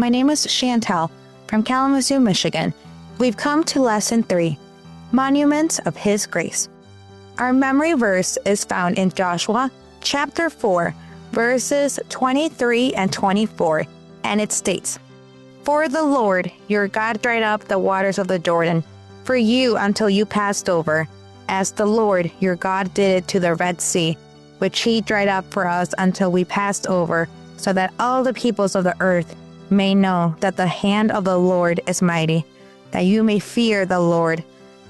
My name is Chantel from Kalamazoo, Michigan. We've come to Lesson 3, Monuments of His Grace. Our memory verse is found in Joshua chapter 4, verses 23 and 24, and it states, "For the Lord your God dried up the waters of the Jordan for you until you passed over, as the Lord your God did it to the Red Sea, which he dried up for us until we passed over, so that all the peoples of the earth may know that the hand of the Lord is mighty, that you may fear the Lord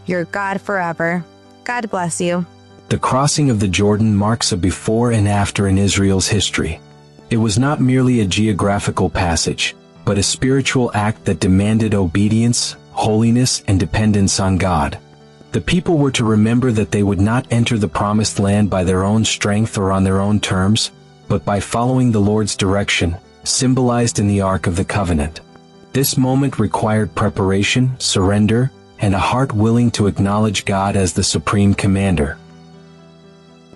your God forever." God bless you. The crossing of the Jordan marks a before and after in Israel's history. It was not merely a geographical passage, but a spiritual act that demanded obedience, holiness, and dependence on God. The people were to remember that they would not enter the promised land by their own strength or on their own terms, but by following the Lord's direction, symbolized in the Ark of the Covenant. This moment required preparation, surrender, and a heart willing to acknowledge God as the supreme commander.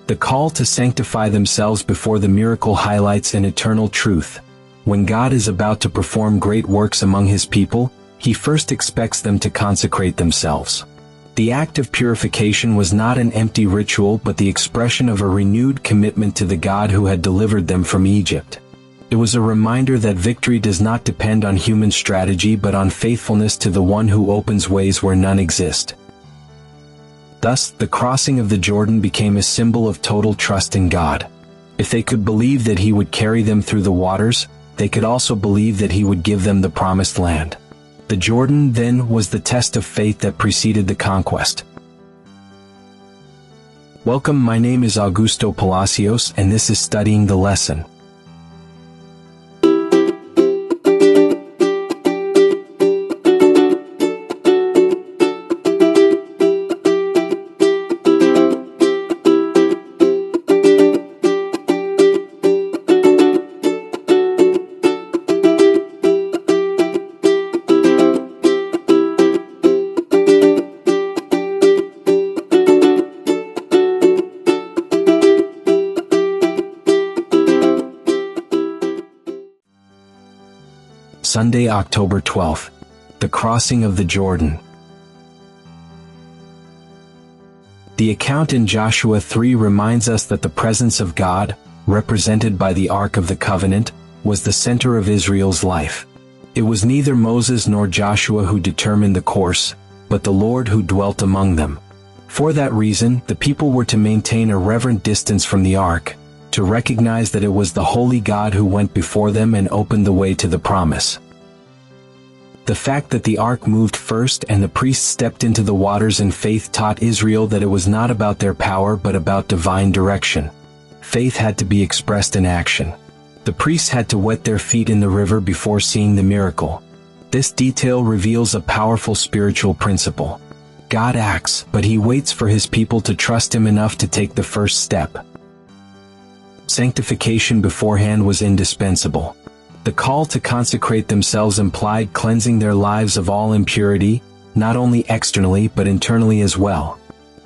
The call to sanctify themselves before the miracle highlights an eternal truth. When God is about to perform great works among His people, He first expects them to consecrate themselves. The act of purification was not an empty ritual but the expression of a renewed commitment to the God who had delivered them from Egypt. It was a reminder that victory does not depend on human strategy but on faithfulness to the one who opens ways where none exist. Thus, the crossing of the Jordan became a symbol of total trust in God. If they could believe that He would carry them through the waters, they could also believe that He would give them the promised land. The Jordan, then, was the test of faith that preceded the conquest. Welcome, my name is Augusto Palacios, and this is Studying the Lesson. Sunday, October 12th. The Crossing of the Jordan. The account in Joshua 3 reminds us that the presence of God, represented by the Ark of the Covenant, was the center of Israel's life. It was neither Moses nor Joshua who determined the course, but the Lord who dwelt among them. For that reason, the people were to maintain a reverent distance from the Ark, to recognize that it was the holy God who went before them and opened the way to the promise. The fact that the Ark moved first and the priests stepped into the waters in faith taught Israel that it was not about their power but about divine direction. Faith had to be expressed in action. The priests had to wet their feet in the river before seeing the miracle. This detail reveals a powerful spiritual principle. God acts, but He waits for His people to trust Him enough to take the first step. Sanctification beforehand was indispensable. The call to consecrate themselves implied cleansing their lives of all impurity, not only externally but internally as well.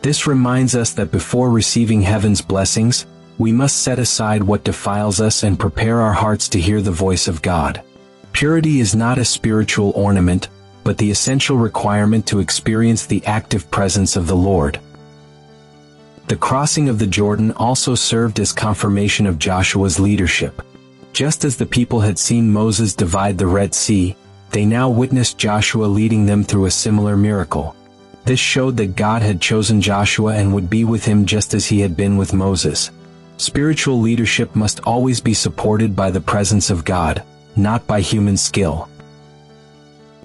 This reminds us that before receiving heaven's blessings, we must set aside what defiles us and prepare our hearts to hear the voice of God. Purity is not a spiritual ornament, but the essential requirement to experience the active presence of the Lord. The crossing of the Jordan also served as confirmation of Joshua's leadership. Just as the people had seen Moses divide the Red Sea, they now witnessed Joshua leading them through a similar miracle. This showed that God had chosen Joshua and would be with him just as He had been with Moses. Spiritual leadership must always be supported by the presence of God, not by human skill.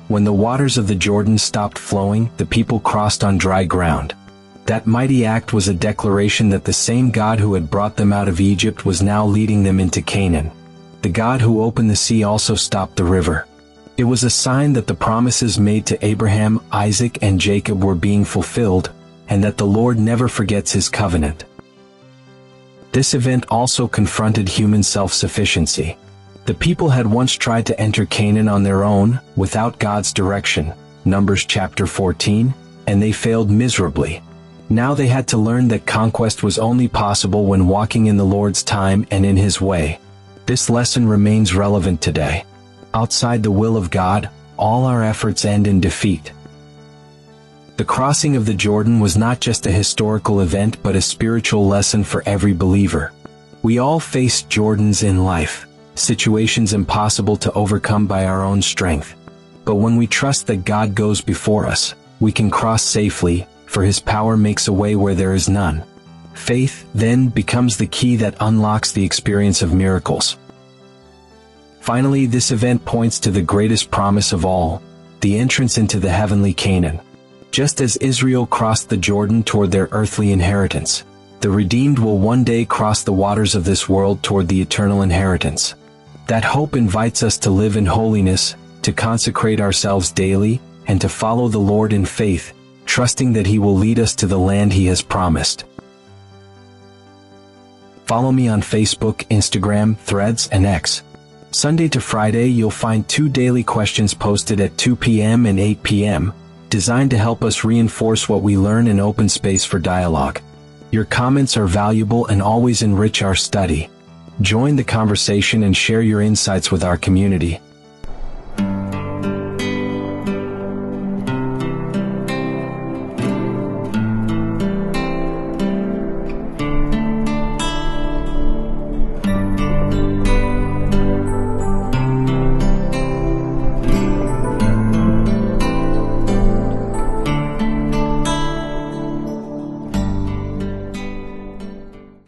When the waters of the Jordan stopped flowing, the people crossed on dry ground. That mighty act was a declaration that the same God who had brought them out of Egypt was now leading them into Canaan. The God who opened the sea also stopped the river. It was a sign that the promises made to Abraham, Isaac, and Jacob were being fulfilled, and that the Lord never forgets His covenant. This event also confronted human self-sufficiency. The people had once tried to enter Canaan on their own, without God's direction, Numbers chapter 14, and they failed miserably. Now they had to learn that conquest was only possible when walking in the Lord's time and in His way. This lesson remains relevant today. Outside the will of God, all our efforts end in defeat. The crossing of the Jordan was not just a historical event but a spiritual lesson for every believer. We all face Jordans in life, situations impossible to overcome by our own strength. But when we trust that God goes before us, we can cross safely, for His power makes a way where there is none. Faith, then, becomes the key that unlocks the experience of miracles. Finally, this event points to the greatest promise of all, the entrance into the heavenly Canaan. Just as Israel crossed the Jordan toward their earthly inheritance, the redeemed will one day cross the waters of this world toward the eternal inheritance. That hope invites us to live in holiness, to consecrate ourselves daily, and to follow the Lord in faith, trusting that He will lead us to the land He has promised. Follow me on Facebook, Instagram, Threads, and X. Sunday to Friday you'll find 2 daily questions posted at 2 p.m. and 8 p.m., designed to help us reinforce what we learn and open space for dialogue. Your comments are valuable and always enrich our study. Join the conversation and share your insights with our community.